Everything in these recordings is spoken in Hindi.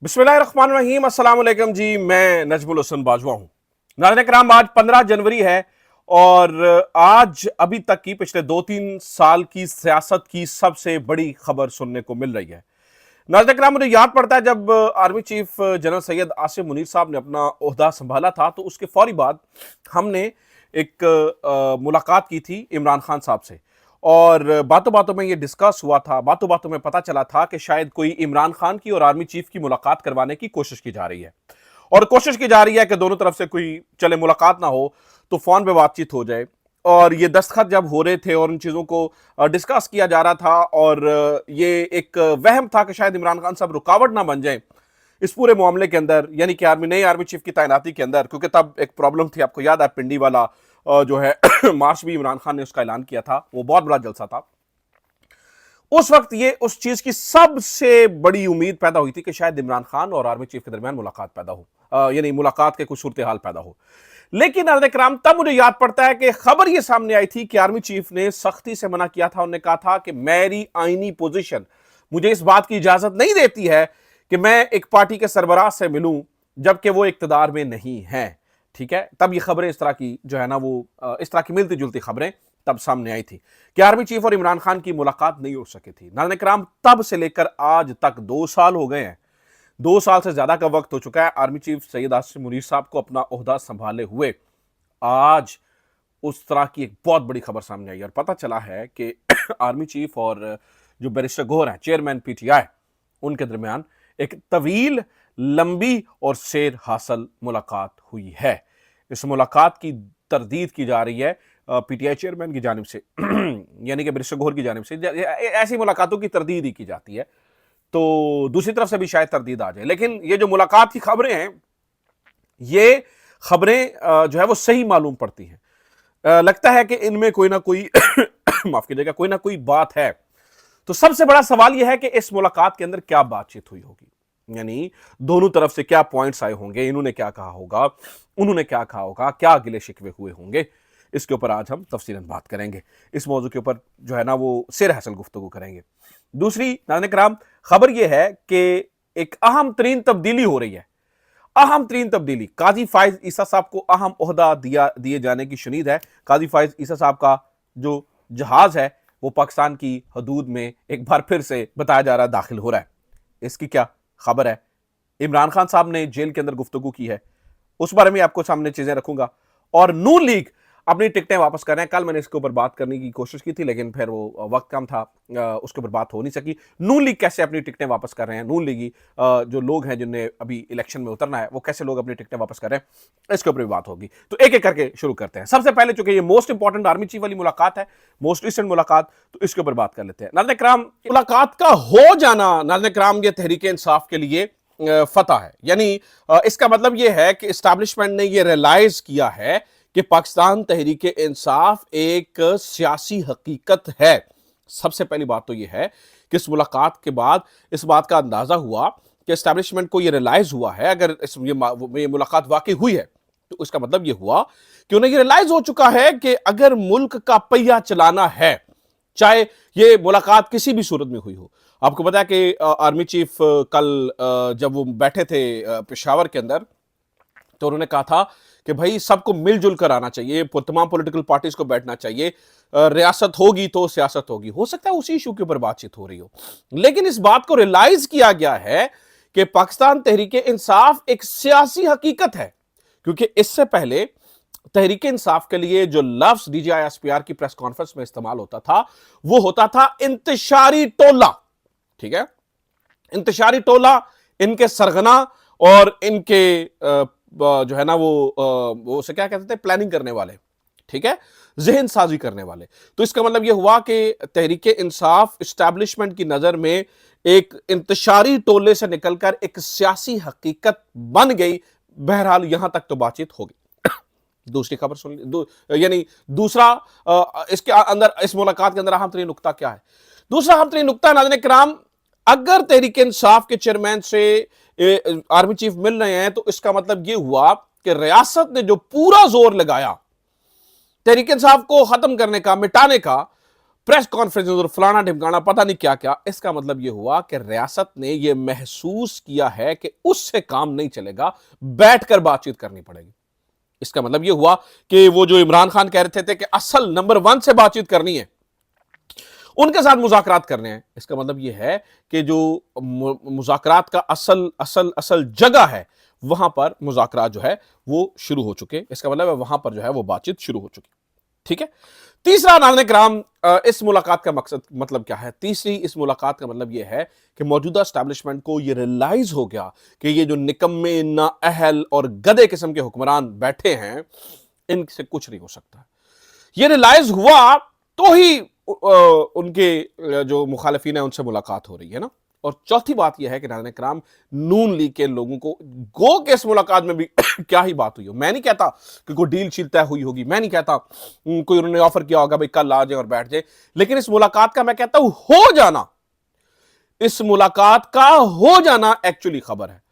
बिस्मिल्लाहिर्रहमानिर्रहीम, अस्सलाम वालेकुम जी। मैं नजमुल हसन बाजवा हूं। नाज़रीन कराम, आज 15 जनवरी है और आज अभी तक की पिछले 2-3 साल की सियासत की सबसे बड़ी खबर सुनने को मिल रही है। नाज़रीन कराम, मुझे याद पड़ता है जब army chief general Syed Asim Munir साहब ने अपना ओहदा संभाला था तो उसके फौरी बाद हमने एक मुलाकात की थी इमरान खान साहब से और बातों बातों में ये डिस्कस हुआ था, बातों बातों में पता चला था कि शायद कोई इमरान खान की और आर्मी चीफ की मुलाकात करवाने की कोशिश की जा रही है और कोशिश की जा रही है कि दोनों तरफ से कोई चले मुलाकात ना हो तो फोन पे बातचीत हो जाए। और ये दस्तखत जब हो रहे थे और उन चीजों को डिस्कस किया जा रहा था और ये एक वहम था कि शायद इमरान खान साहब रुकावट ना बन जाए इस पूरे मामले के अंदर, यानी कि नई आर्मी चीफ की तैनाती के अंदर, क्योंकि तब एक प्रॉब्लम थी, आपको याद है पिंडी वाला जो है मार्च भी इमरान खान ने उसका ऐलान किया था, वो बहुत बड़ा जलसा था। उस वक्त ये उस चीज की सबसे बड़ी उम्मीद पैदा हुई थी कि शायद इमरान खान और आर्मी चीफ के दरमियान मुलाकात पैदा हो, यानी मुलाकात के कुछ सूरत हाल पैदा हो। लेकिन नाज़रीन तब मुझे याद पड़ता है कि खबर यह सामने आई थी कि आर्मी चीफ ने सख्ती से मना किया था। उन्होंने कहा था कि मेरी आईनी पोजीशन मुझे इस बात की इजाजत नहीं देती है कि मैं एक पार्टी के सरबराह से मिलूं जबकि वो इक्तदार में नहीं है। ठीक है, तब ये खबरें इस तरह की जो है ना वो इस तरह की मिलती जुलती खबरें तब सामने आई थी कि आर्मी चीफ और इमरान खान की मुलाकात नहीं हो सकी थी। नाज़रीन तब से लेकर आज तक 2 साल हो गए हैं, 2 साल से ज्यादा का वक्त हो चुका है आर्मी चीफ सैयद आसिम मुनीर साहब को अपना ओहदा संभाले हुए। आज उस तरह की एक बहुत बड़ी खबर सामने आई और पता चला है कि आर्मी चीफ और जो बैरिस्टर गोहर हैं, चेयरमैन पीटीआई, उनके दरमियान एक तवील, लंबी और शेर हासिल मुलाकात हुई है। इस मुलाकात की तरदीद की जा रही है पीटीआई चेयरमैन की जानिब से यानी कि बैरिस्टर गोहर की जानिब से। ऐसी मुलाकातों की तरदीद ही की जाती है, तो दूसरी तरफ से भी शायद तरदीद आ जाए। लेकिन ये जो मुलाकात की खबरें हैं, ये खबरें जो है वो सही मालूम पड़ती हैं। लगता है कि इनमें कोई ना कोई माफ कीजिएगा, कोई ना कोई बात है। तो सबसे बड़ा सवाल यह है कि इस मुलाकात के अंदर क्या बातचीत हुई होगी, यानी दोनों तरफ से क्या पॉइंट्स आए होंगे, इन्होंने क्या कहा होगा, उन्होंने क्या कहा होगा, क्या गिले शिकवे हुए होंगे। इसके ऊपर आज हम तफसीलन बात करेंगे। इस मौजू के ऊपर जो है ना वो सिर हासिल गुफ्तगू करेंगे। दूसरी नाज़रीन कराम, खबर यह है कि एक अहम तरीन तब्दीली हो रही है। अहम तरीन तब्दीली, काजी फाइज ईसा साहब को अहम ओहदा दिए जाने की शुनीद है। काजी फाइज ईसा साहब का जो जहाज है वो पाकिस्तान की हदूद में एक बार फिर से बताया जा रहा है दाखिल हो रहा है। इसकी क्या खबर है? इमरान खान साहब ने जेल के अंदर गुफ्तगू की है, उस बारे में आपको सामने चीजें रखूंगा। और नून लीग अपनी टिकटें वापस कर रहे हैं। कल मैंने इसके ऊपर बात करने की कोशिश की थी लेकिन फिर वो वक्त कम था, उसके ऊपर बात हो नहीं सकी। नून लीग कैसे अपनी टिकटें वापस कर रहे हैं, नून लीगी जो लोग हैं जिन्हें अभी इलेक्शन में उतरना है, वो कैसे लोग अपनी टिकटें वापस कर रहे हैं, इसके ऊपर भी बात होगी। तो एक एक करके शुरू करते हैं। सबसे पहले चूंकि ये मोस्ट इंपॉर्टेंट आर्मी चीफ वाली मुलाकात है, मोस्ट रिसेंट मुलाकात, तो इसके ऊपर बात कर लेते हैं। नाज़रीन कराम, मुलाकात का हो जाना नाज़रीन कराम ये तहरीक इंसाफ के लिए फतह है। यानी इसका मतलब यह है कि एस्टैब्लिशमेंट ने यह रियलाइज किया है कि पाकिस्तान तहरीक इंसाफ एक सियासी हकीकत है। सबसे पहली बात तो यह है कि इस मुलाकात के बाद इस बात का अंदाजा हुआ कि एस्टैब्लिशमेंट को यह रियलाइज हुआ है, अगर ये मुलाकात वाकई हुई है तो इसका मतलब यह हुआ कि उन्हें यह रियलाइज हो चुका है कि अगर मुल्क का पहिया चलाना है, चाहे ये मुलाकात किसी भी सूरत में हुई हो। आपको पता है कि आर्मी चीफ कल जब वो बैठे थे पेशावर के अंदर, तो उन्होंने कहा था कि भाई सबको मिलजुल कर आना चाहिए, तमाम पॉलिटिकल पार्टीज को बैठना चाहिए, रियासत होगी तो सियासत होगी। हो सकता है उसी इशू के ऊपर बातचीत हो रही हो, लेकिन इस बात को रियलाइज किया गया है कि पाकिस्तान तहरीक इंसाफ एक सियासी हकीकत है। क्योंकि इससे पहले तहरीक इंसाफ के लिए जो लफ्ज DGISPR की प्रेस कॉन्फ्रेंस में इस्तेमाल होता था वो होता था इंतशारी टोला। ठीक है, इंतशारी टोला, इनके सरगना और इनके जो है ना वो उसे क्या कहते थे, प्लानिंग करने वाले, ठीक है, जहन साजी करने वाले। तो इसका मतलब यह हुआ कि तहरीक इंसाफ एस्टैब्लिशमेंट की नजर में एक इंतशारी टोले से निकलकर एक सियासी हकीकत बन गई। बहरहाल यहां तक तो बातचीत होगी। दूसरी खबर सुन यानी दूसरा इसके अंदर, इस मुलाकात के अंदर अहम तरीन नुकता क्या है? दूसरा अहम तरीन नुकता नाज़रीन किराम, अगर तहरीक इंसाफ के चेयरमैन से आर्मी चीफ मिल रहे हैं तो इसका मतलब यह हुआ कि रियासत ने जो पूरा जोर लगाया तहरीक इंसाफ को खत्म करने का, मिटाने का, प्रेस कॉन्फ्रेंस और फलाना ढिमकाना पता नहीं क्या क्या। इसका मतलब यह हुआ कि रियासत ने यह महसूस किया है कि उससे काम नहीं चलेगा, बैठकर बातचीत करनी पड़ेगी। इसका मतलब यह हुआ कि वो जो इमरान खान कह रहे थे कि असल नंबर 1 से बातचीत करनी है, उनके साथ मुज़ाकरात करने हैं। इसका मतलब यह है कि जो मुज़ाकरात का असल असल असल जगह है, वहां पर मुज़ाकरात जो है वो शुरू हो चुके। इसका मतलब है वहां पर जो है वो बातचीत शुरू हो चुकी। ठीक है। तीसरा नाज़रीन किराम, इस मुलाकात का मकसद मतलब क्या है? तीसरी इस मुलाकात का मतलब यह है कि मौजूदा एस्टैब्लिशमेंट को यह रियलाइज हो गया कि ये जो निकम्मे, नाअहल और गधे किस्म के हुक्मरान बैठे हैं, इनसे कुछ नहीं हो सकता। ये रियलाइज हुआ तो ही उनके जो मुखालिफिन है उनसे मुलाकात हो रही है ना। और चौथी बात यह है कि नाज़रीन किराम, नून लीग के लोगों को गो के इस मुलाकात में भी क्या ही बात हुई हो। मैं नहीं कहता कि कोई डील शील तय हुई होगी, मैं नहीं कहता कोई उन्होंने ऑफर किया होगा भाई कल आ जाए और बैठ जाए, लेकिन इस मुलाकात का मैं कहता हूं हो जाना, इस मुलाकात का हो जाना एक्चुअली खबर है।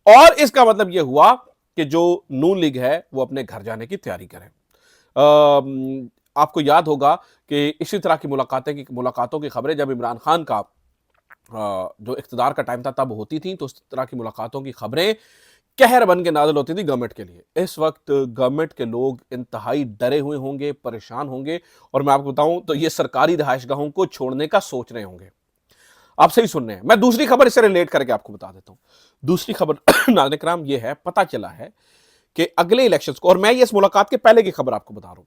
और इसका मतलब यह हुआ कि जो नून लीग है वो अपने घर जाने की तैयारी करें। आपको याद होगा कि इसी तरह की मुलाकातों की खबरें जब इमरान खान का जो इख्तिदार का टाइम था तब होती थी, तो उस तरह की मुलाकातों की खबरें कहर बन के नाज़िल होती थी गवर्नमेंट के लिए। इस वक्त गवर्नमेंट के लोग इंतहाई डरे हुए होंगे, परेशान होंगे, और मैं आपको बताऊं तो ये सरकारी रिहाइशगाहों को छोड़ने का सोच रहे होंगे। आप सही सुन रहे हैं। मैं दूसरी खबर इससे रिलेट करके आपको बता देता हूं। दूसरी खबर नाज़रीन किराम ये है, पता चला है कि अगले इलेक्शंस को, और मैं ये इस मुलाकात के पहले की खबर आपको बता रहा हूं,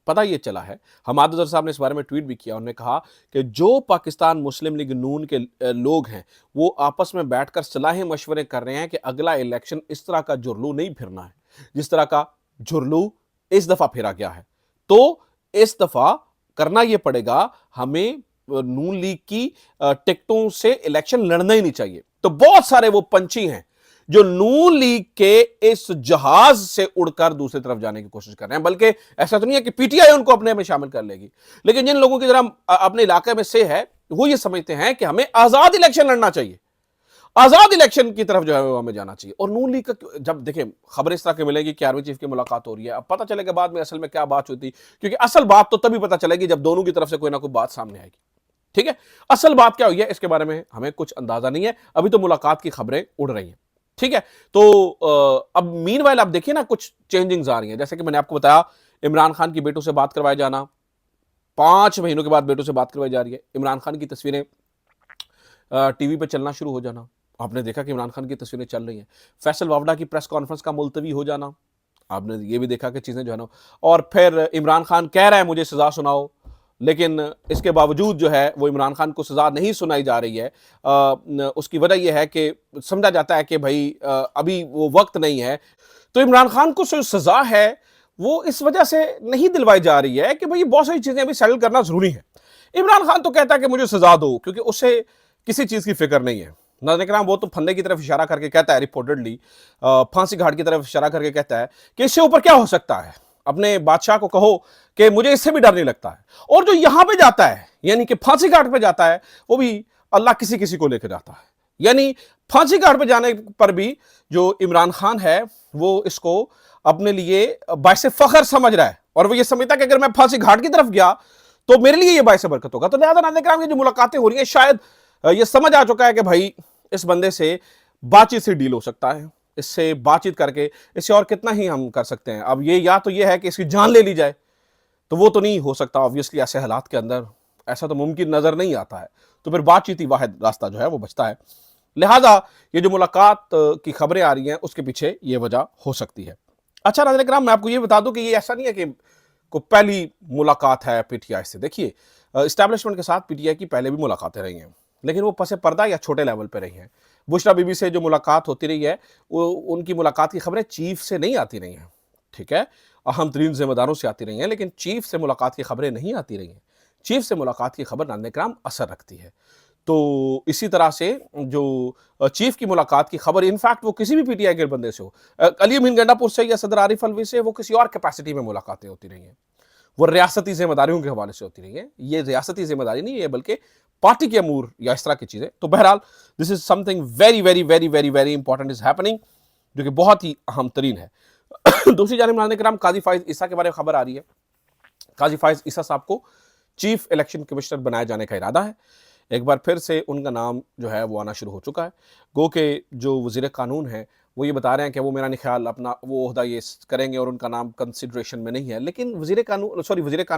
पता ये चला है, हमाद अजहर साहब ने इस बारे में ट्वीट भी किया। उन्होंने कहा कि जो पाकिस्तान मुस्लिम लीग नून के लोग हैं वो आपस में बैठकर सलाह मशवरे कर रहे हैं कि अगला इलेक्शन इस तरह का जुर्लू नहीं फिरना है जिस तरह का जुर्लू इस दफा फिरा गया है। तो इस दफा करना यह पड़ेगा, हमें नून लीग की टिकटों से इलेक्शन लड़ना ही नहीं चाहिए। तो बहुत सारे वो पंछी हैं जो नून लीग के इस जहाज से उड़कर दूसरी तरफ जाने की कोशिश कर रहे हैं। बल्कि ऐसा तो नहीं है कि पीटीआई उनको अपने में शामिल कर लेगी, लेकिन जिन लोगों की तरह अपने इलाके में से है वो ये समझते हैं कि हमें आजाद इलेक्शन लड़ना चाहिए, आजाद इलेक्शन की तरफ जो है वो हमें जाना चाहिए। और नून लीग का जब देखें खबर इस तरह की मिलेगी कि आर्मी चीफ की मुलाकात हो रही है, अब पता चलेगा बाद में असल में क्या बात हुई थी, क्योंकि असल बात तो तभी पता चलेगी जब दोनों की तरफ से कोई ना कोई बात सामने आएगी। ठीक है, असल बात क्या हुई है इसके बारे में हमें कुछ अंदाजा नहीं है, अभी तो मुलाकात की खबरें उड़ रही हैं। ठीक है, तो अब मीनवाइल आप देखिए ना कुछ चेंजिंग्स आ रही हैं। जैसे कि मैंने आपको बताया, इमरान खान की बेटों से बात करवाए जाना, 5 महीनों के बाद बेटों से बात करवाई जा रही है। इमरान खान की तस्वीरें टीवी पे चलना शुरू हो जाना, आपने देखा कि इमरान खान की तस्वीरें चल रही हैं। फैसल वावड़ा की प्रेस कॉन्फ्रेंस का मुलतवी हो जाना, आपने ये भी देखा कि चीजें जो है ना, और फिर इमरान खान कह रहा है मुझे सजा सुनाओ, लेकिन इसके बावजूद जो है वो इमरान खान को सजा नहीं सुनाई जा रही है। उसकी वजह यह है कि समझा जाता है कि भाई अभी वो वक्त नहीं है। तो इमरान खान को जो सजा है वो इस वजह से नहीं दिलवाई जा रही है कि भाई बहुत सारी चीजें अभी सेटल करना जरूरी है। इमरान खान तो कहता है कि मुझे सजा दो, क्योंकि उसे किसी चीज की फिक्र नहीं है। नाज़रीन, वो तो फंदे की तरफ इशारा करके कहता है, रिपोर्टेडली फांसी घाट की तरफ इशारा करके कहता है कि इससे ऊपर क्या हो सकता है, अपने बादशाह को कहो कि मुझे इससे भी डर नहीं लगता है। और जो यहां पे जाता है, यानी कि फांसी घाट पे जाता है, वो भी अल्लाह किसी किसी को लेकर जाता है। यानी फांसी घाट पे जाने पर भी जो इमरान खान है वो इसको अपने लिए बायस फख्र समझ रहा है, और वो ये समझता है कि अगर मैं फांसी घाट की तरफ गया तो मेरे लिए ये बायस बरकत होगा। तो लिहाजा नाज़रीन, ये जो मुलाकातें हो रही हैं, शायद ये समझ आ चुका है कि भाई इस बंदे से बातचीत से डील हो सकता है, इससे बातचीत करके इससे और कितना ही हम कर सकते हैं। अब ये या तो ये है कि इसकी जान ले ली जाए, तो वो तो नहीं हो सकता ऑब्वियसली, ऐसे हालात के अंदर ऐसा तो मुमकिन नजर नहीं आता है। तो फिर बातचीत ही वाहिद रास्ता जो है वो बचता है। लिहाजा ये जो मुलाकात की खबरें आ रही हैं उसके पीछे ये वजह हो सकती है। अच्छा नाज़रीन किराम, मैं आपको ये बता दूं कि ये ऐसा नहीं है कि को पहली मुलाकात है पीटीआई से। देखिए, एस्टैब्लिशमेंट के साथ पीटीआई की पहले भी मुलाकातें रही हैं, लेकिन वो पसे पर्दा या छोटे लेवल पे रही हैं। बुशरा बीबी से जो मुलाकात होती रही है, वो उनकी मुलाकात की खबरें चीफ से नहीं आती रही हैं। ठीक है, अहम तरीन जिम्मेदारों से आती रही हैं, लेकिन चीफ से मुलाकात की खबरें नहीं आती रही हैं। चीफ से मुलाकात की खबर नाज़रीन किराम असर रखती है। तो इसी तरह से जो चीफ की मुलाकात की खबर, इनफैक्ट वो किसी भी पीटीआई के बंदे से हो, अली अमीन गंडापुर से या सदर आरिफ अलवी से, वो किसी और कैपेसिटी में मुलाकातें होती रही हैं, वो रियासती जिम्मेदारियों के हवाले से होती रही है। ये रियासती जिम्मेदारी नहीं है बल्कि पार्टी के अमूर या इस तरह की चीजें। तो बहरहाल this is something very very very very very important is happening, जो कि बहुत ही अहम तरीन है। दूसरी जानिब नाज़रीन किराम, काजी फाइज ईसा के बारे में खबर आ रही है। काजी फाइज ईसा साहब को चीफ इलेक्शन कमिश्नर बनाए जाने का इरादा है। एक बार फिर से उनका नाम जो है वो आना शुरू हो चुका है। गो के जो वज़ीर कानून हैं, वो ये बता रहे हैं कि वो मेरा नहीं ख़्याल अपना वो ओहदा ये करेंगे और उनका नाम कंसिडरेशन में नहीं है। लेकिन वज़ीर कानून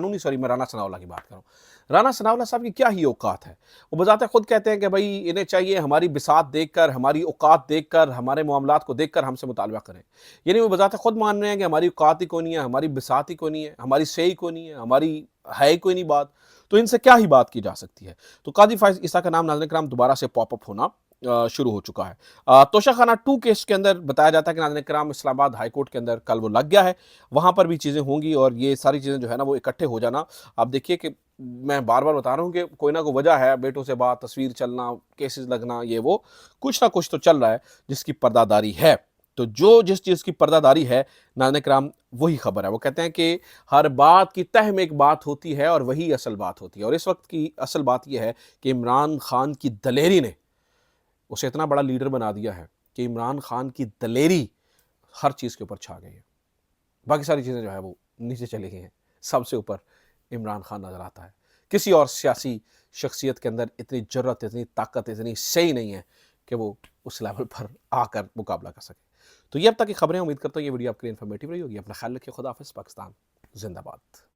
नहीं, सॉरी, मैं राना सनाउल्लाह की बात कर रहा हूँ। राना सनाउल्लाह साहब की क्या ही औकात है? वो बज़ाते खुद कहते हैं कि भई इन्हें चाहिए हमारी बिसात देखकर, हमारी औकात देखकर, हमारे मामलात को देखकर हमसे मुतालबा करें। यानी वो बज़ाते खुद मान रहे हैं कि हमारी औकात ही कोई नहीं है, हमारी बिसात ही कोई नहीं है, हमारी सही ही कोई नहीं है, हमारी है ही कोई नहीं बात। तो इनसे क्या ही बात की जा सकती है? तो कादी फ़ाइज़ ईसा का नाम नाज़रीन किराम दोबारा से पॉप अप होना शुरू हो चुका है। तोशाखाना 2 केस के अंदर बताया जाता है कि नाज़रीन किराम इस्लामाबाद हाई कोर्ट के अंदर कल वो लग गया है। वहाँ पर भी चीज़ें होंगी और ये सारी चीज़ें जो है ना वो इकट्ठे हो जाना, आप देखिए कि मैं बार-बार बता रहा हूँ कि कोई ना कोई वजह है, बेटों से बात, तस्वीर चलना, केसेस लगना, ये वो, कुछ ना कुछ तो चल रहा है जिसकी पर्दादारी है। तो जो जिस चीज़ की पर्दादारी है, नाज़रीन किराम, वही खबर है। वो कहते हैं कि हर बात की तह में एक बात होती है और वही असल बात होती है, और इस वक्त की असल बात यह है कि इमरान खान की दलेरी ने उसे इतना बड़ा लीडर बना दिया है कि इमरान खान की दलेरी हर चीज़ के ऊपर छा गई है। बाकी सारी चीज़ें जो है वो नीचे चली गई हैं। सबसे ऊपर इमरान खान नज़र आता है। किसी और सियासी शख्सियत के अंदर इतनी जुर्रत, इतनी ताकत, इतनी सही नहीं है कि वो उस लेवल पर आकर मुकाबला कर सके। तो ये अब तक की खबरें, उम्मीद करता हूँ ये वीडियो आपके लिए इन्फॉर्मेटिव रही होगी। अपना ख्याल रखिए। खुदा हाफ़िज़। पाकिस्तान ज़िंदाबाद।